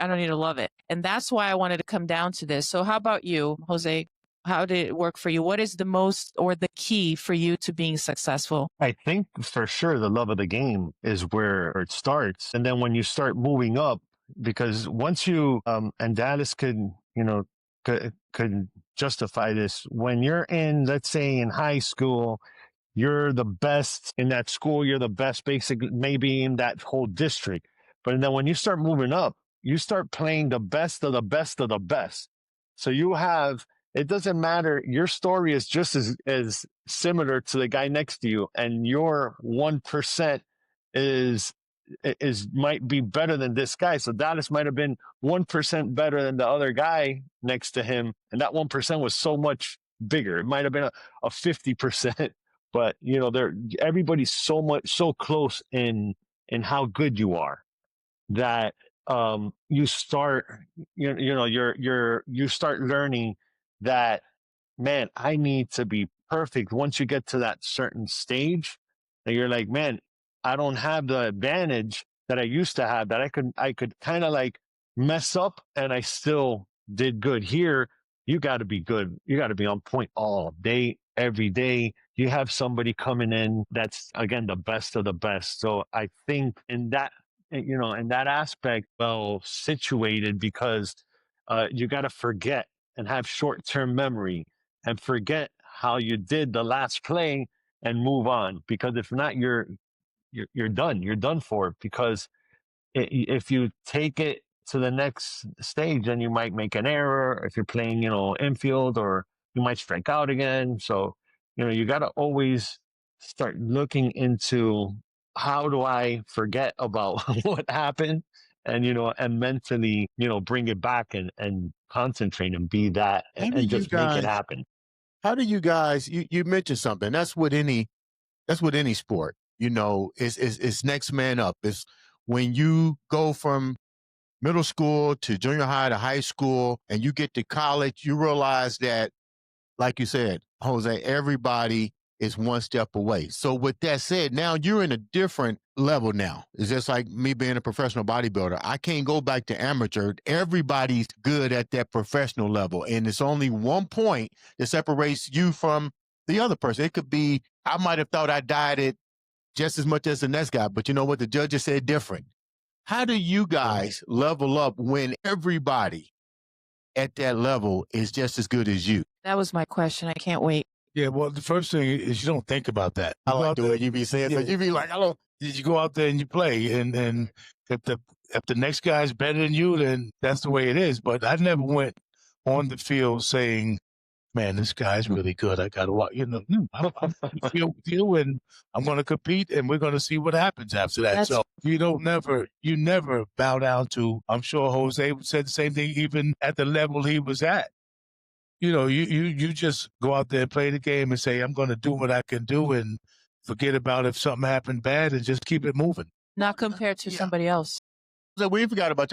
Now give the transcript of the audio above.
I don't need to love it. And that's why I wanted to come down to this. So how about you, Jose? How did it work for you? What is the most or the key for you to being successful? I think for sure the love of the game is where it starts. And then when you start moving up, because once you, and Dallas could justify this, when you're in, let's say in high school, you're the best in that school, you're the best basically maybe in that whole district. But then when you start moving up, you start playing the best of the best of the best. So you have, it doesn't matter. Your story is just as similar to the guy next to you, and your 1% is might be better than this guy. So Dallas might have been 1% better than the other guy next to him, and that 1% was so much bigger. It might have been a 50%, but everybody's so close in how good you are that you start you start learning that, man, I need to be perfect. Once you get to that certain stage, and you're like, man, I don't have the advantage that I used to have, that I could kind of like mess up and I still did good. Here, you got to be good. You got to be on point all day, every day. You have somebody coming in that's, again, the best of the best. So I think in that aspect, well situated, because you got to forget and have short-term memory and forget how you did the last play and move on. Because if not, you're done. You're done for, because if you take it to the next stage, then you might make an error. If you're playing, infield, or you might strike out again. So, you got to always start looking into, how do I forget about what happened, and, and mentally, bring it back and concentrate and be that and just make it happen. How do you guys, you mentioned something, that's with any sport, it's next man up. It's when you go from middle school to junior high to high school and you get to college, you realize that, like you said, Jose, everybody is one step away. So with that said, now you're in a different level now. It's just like me being a professional bodybuilder. I can't go back to amateur. Everybody's good at that professional level. And it's only one point that separates you from the other person. It could be, I might have thought I dieted just as much as the next guy, but you know what? The judges said different. How do you guys level up when everybody at that level is just as good as you? That was my question. I can't wait. Yeah, well, the first thing is you don't think about that. I like the way you be saying, but you be like, you go out there and you play, and if the next guy's better than you, then that's the way it is. But I never went on the field saying, man, this guy's really good. I got to watch, I feel with you, and I'm going to compete, and we're going to see what happens after that. So you never bow down to, I'm sure Jose said the same thing, even at the level he was at. You just go out there and play the game and say, I'm going to do what I can do and forget about if something happened bad and just keep it moving. Not compared to somebody else. So we forgot about you.